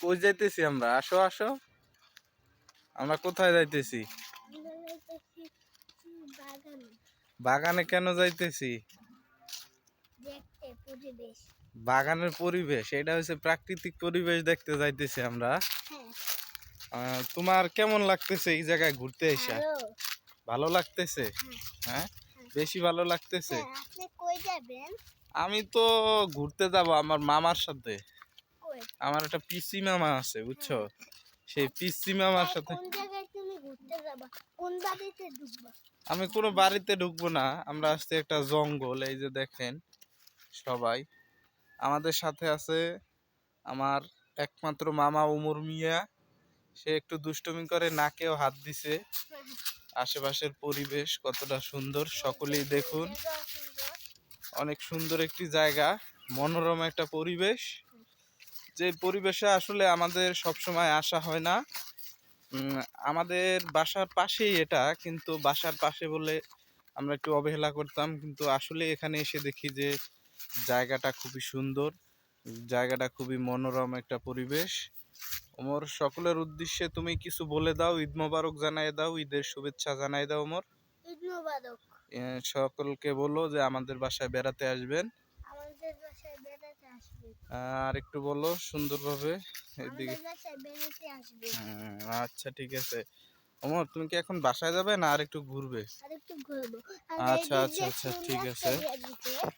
কই যাইতেছি আমরা? আসো আসো, আমরা কোথায় যাইতেছি? বাগানে কেন যাইতেছি? বাগানের পরিবেশ, এটা হচ্ছে প্রাকৃতিক পরিবেশ দেখতে যাইতেছি আমরা। তোমার কেমন লাগতেছে এই জায়গায় ঘুরতে এসে? ভালো লাগতেছে? হ্যাঁ, বেশি ভালো লাগতেছে। আমি তো ঘুরতে যাব আমার মামার সাথে। আমার একটা পিসি মামা আছে বুঝছো, সেই পিসি মামার সাথে। আমি কোনো বাড়িতে ঢুকবো না, আমরা আসছি একটা জঙ্গল। এই যে দেখেন সবাই, আমাদের সাথে আছে আমার একমাত্র মামা উমর মিয়া। সে একটু দুষ্টুমি করে, নাকেও হাত দিছে। আশেপাশের পরিবেশ কতটা সুন্দর সকলেই দেখুন, অনেক সুন্দর একটি জায়গা, মনোরম একটা পরিবেশ। যে পরিবেশে আসলে আমাদের সব সময় আসা হয় না। আমাদের বাসার পাশেই এটা, কিন্তু বাসার পাশে বলে আমরা একটু অবহেলা করতাম, কিন্তু আসলে এখানে এসে দেখি যে জায়গাটা খুবই সুন্দর, জায়গাটা খুবই মনোরম একটা পরিবেশ। ওমর, সকলের উদ্দেশ্যে তুমি কিছু বলে দাও, ঈদ মোবারক জানাই দাও, ঈদের শুভেচ্ছা জানাই দাও ওমর। ঈদ মোবারক। সকলকে বলো যে আমাদের বাসায় বেড়াতে আসবেন। আর একটু বলো সুন্দরভাবে এদিকে। আচ্ছা ঠিক আছে। ওমর, তুমি কি এখন বাসায় যাবে না আর একটু ঘুরবে? আচ্ছা আচ্ছা আচ্ছা ঠিক আছে।